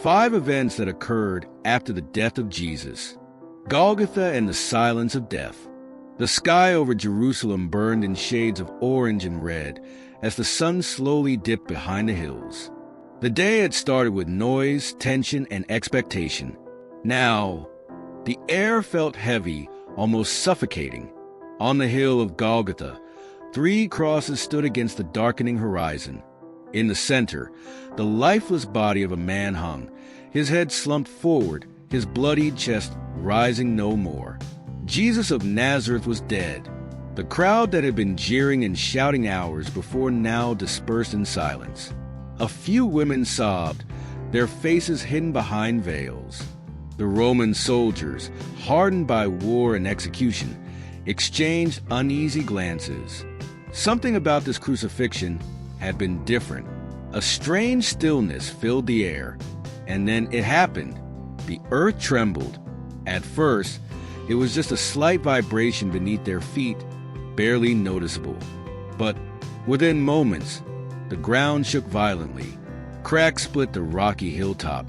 5 events that occurred after the death of Jesus. Golgotha and the silence of death. The sky over Jerusalem burned in shades of orange and red as the sun slowly dipped behind the hills. The day had started with noise, tension, and expectation. Now, the air felt heavy, almost suffocating. On the hill of Golgotha, 3 crosses stood against the darkening horizon. In the center, the lifeless body of a man hung, his head slumped forward, his bloodied chest rising no more. Jesus of Nazareth was dead. The crowd that had been jeering and shouting hours before now dispersed in silence. A few women sobbed, their faces hidden behind veils. The Roman soldiers, hardened by war and execution, exchanged uneasy glances. Something about this crucifixion had been different. A strange stillness filled the air, and then it happened. The earth trembled. At first, it was just a slight vibration beneath their feet, barely noticeable. But within moments, the ground shook violently. Cracks split the rocky hilltop,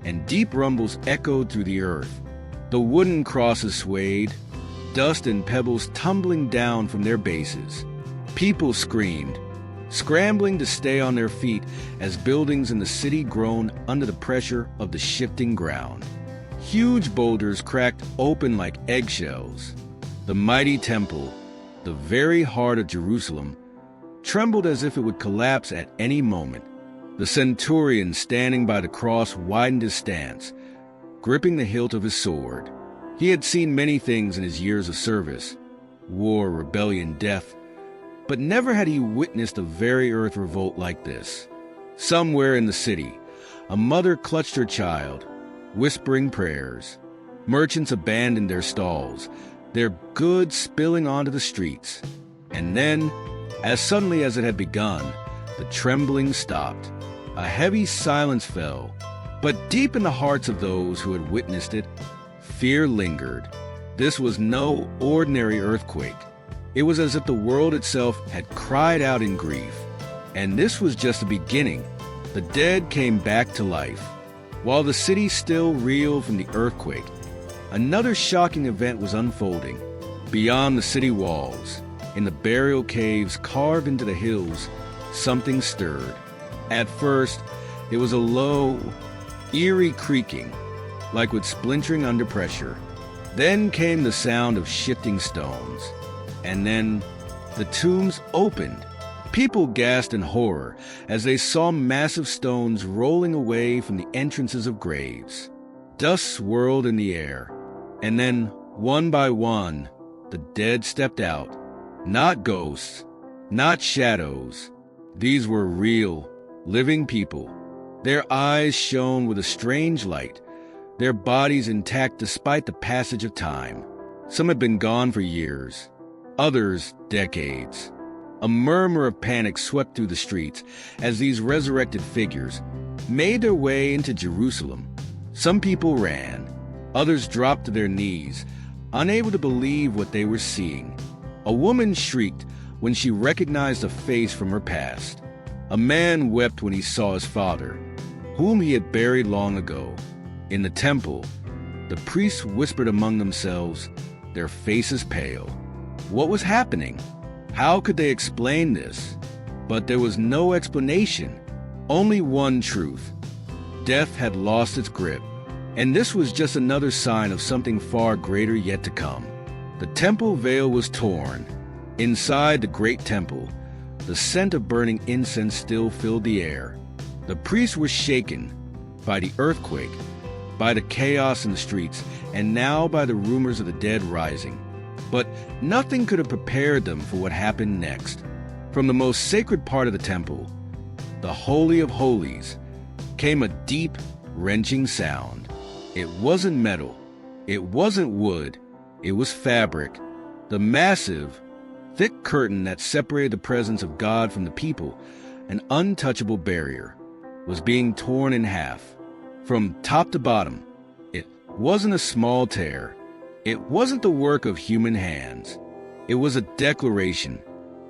and deep rumbles echoed through the earth. The wooden crosses swayed, dust and pebbles tumbling down from their bases. People screamed, scrambling to stay on their feet as buildings in the city groaned under the pressure of the shifting ground. Huge boulders cracked open like eggshells. The mighty temple, the very heart of Jerusalem, trembled as if it would collapse at any moment. The centurion standing by the cross widened his stance, gripping the hilt of his sword. He had seen many things in his years of service, war, rebellion, death, but never had he witnessed a very earth revolt like this. Somewhere in the city, a mother clutched her child, whispering prayers. Merchants abandoned their stalls, their goods spilling onto the streets. And then, as suddenly as it had begun, the trembling stopped. A heavy silence fell, but deep in the hearts of those who had witnessed it, fear lingered. This was no ordinary earthquake. It was as if the world itself had cried out in grief. And this was just the beginning. The dead came back to life. While the city still reeled from the earthquake, another shocking event was unfolding. Beyond the city walls, in the burial caves carved into the hills, something stirred. At first, it was a low, eerie creaking, like with splintering under pressure. Then came the sound of shifting stones. And then the tombs opened. People gasped in horror as they saw massive stones rolling away from the entrances of graves. Dust swirled in the air. And then, one by one, the dead stepped out. Not ghosts, not shadows. These were real, living people. Their eyes shone with a strange light, their bodies intact despite the passage of time. Some had been gone for years, others decades. A murmur of panic swept through the streets as these resurrected figures made their way into Jerusalem. Some people ran, others dropped to their knees, unable to believe what they were seeing. A woman shrieked when she recognized a face from her past. A man wept when he saw his father, whom he had buried long ago. In the temple, the priests whispered among themselves, their faces pale. What was happening? How could they explain this? But there was no explanation, only one truth. Death had lost its grip, and this was just another sign of something far greater yet to come. The temple veil was torn. Inside the great temple, the scent of burning incense still filled the air. The priests were shaken by the earthquake, by the chaos in the streets, and now by the rumors of the dead rising. But nothing could have prepared them for what happened next. From the most sacred part of the temple, the Holy of Holies, came a deep, wrenching sound. It wasn't metal. It wasn't wood. It was fabric. The massive, thick curtain that separated the presence of God from the people, an untouchable barrier, was being torn in half. From top to bottom, it wasn't a small tear. It wasn't the work of human hands. It was a declaration.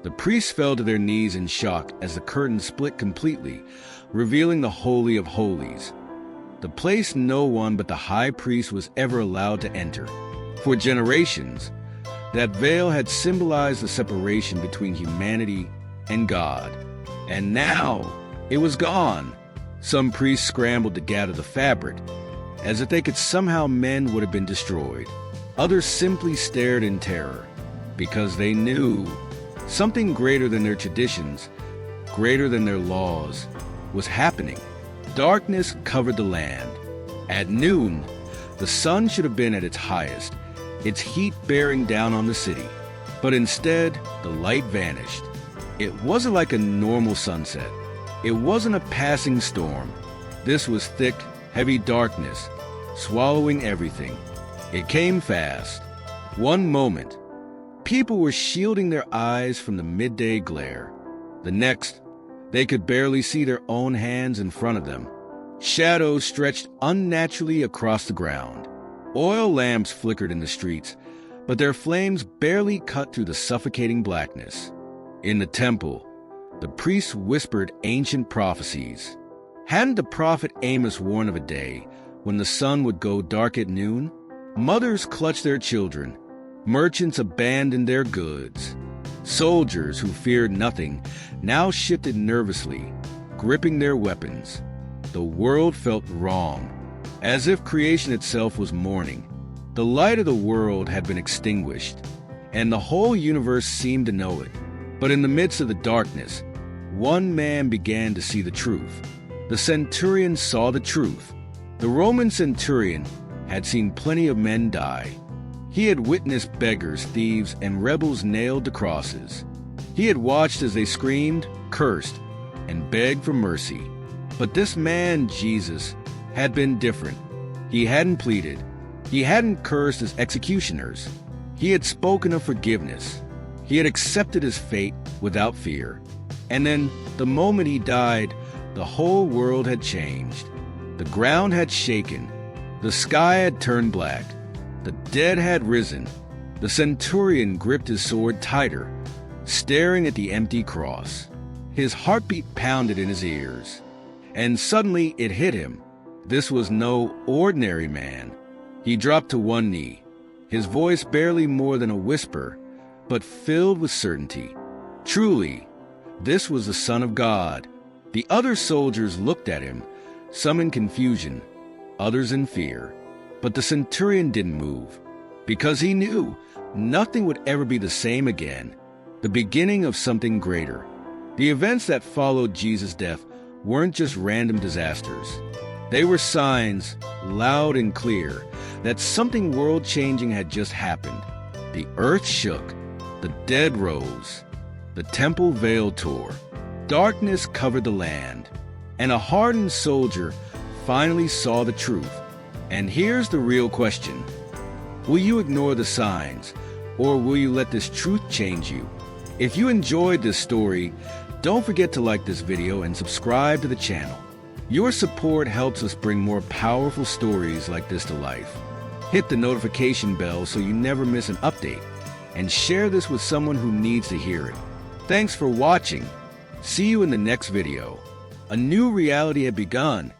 The priests fell to their knees in shock as the curtain split completely, revealing the Holy of Holies. the place no one but the high priest was ever allowed to enter. For generations, that veil had symbolized the separation between humanity and God. And now, it was gone. Some priests scrambled to gather the fabric, as if they could somehow mend what had been destroyed. Others simply stared in terror, because they knew something greater than their traditions, greater than their laws, was happening. Darkness covered the land. At noon, the sun should have been at its highest, its heat bearing down on the city. But instead, the light vanished. It wasn't like a normal sunset. It wasn't a passing storm. This was thick, heavy darkness, swallowing everything. It came fast. One moment, people were shielding their eyes from the midday glare. The next, they could barely see their own hands in front of them. Shadows stretched unnaturally across the ground. Oil lamps flickered in the streets, but their flames barely cut through the suffocating blackness. In the temple, the priests whispered ancient prophecies. Hadn't the prophet Amos warned of a day when the sun would go dark at noon? Mothers clutched their children. Merchants abandoned their goods. Soldiers who feared nothing now shifted nervously, gripping their weapons. The world felt wrong, as if creation itself was mourning. The light of the world had been extinguished, and the whole universe seemed to know it. But in the midst of the darkness, one man began to see the truth. The centurion saw the truth. The Roman centurion had seen plenty of men die. He had witnessed beggars, thieves, and rebels nailed to crosses. He had watched as they screamed, cursed, and begged for mercy. But this man, Jesus, had been different. He hadn't pleaded. He hadn't cursed as executioners. He had spoken of forgiveness. He had accepted his fate without fear. And then, the moment he died, the whole world had changed. The ground had shaken. The sky had turned black. The dead had risen. The centurion gripped his sword tighter, staring at the empty cross. His heartbeat pounded in his ears. And suddenly it hit him. This was no ordinary man. He dropped to one knee, his voice barely more than a whisper, but filled with certainty. Truly, this was the Son of God. The other soldiers looked at him, some in confusion, others in fear. But the centurion didn't move, because he knew nothing would ever be the same again, the beginning of something greater. The events that followed Jesus' death weren't just random disasters. They were signs, loud and clear, that something world-changing had just happened. The earth shook, the dead rose, the temple veil tore, darkness covered the land, and a hardened soldier finally saw the truth. And here's the real question. Will you ignore the signs, or will you let this truth change you? If you enjoyed this story, don't forget to like this video and subscribe to the channel. Your support helps us bring more powerful stories like this to life. Hit the notification bell so you never miss an update, and share this with someone who needs to hear it. Thanks for watching. See you in the next video. A new reality had begun,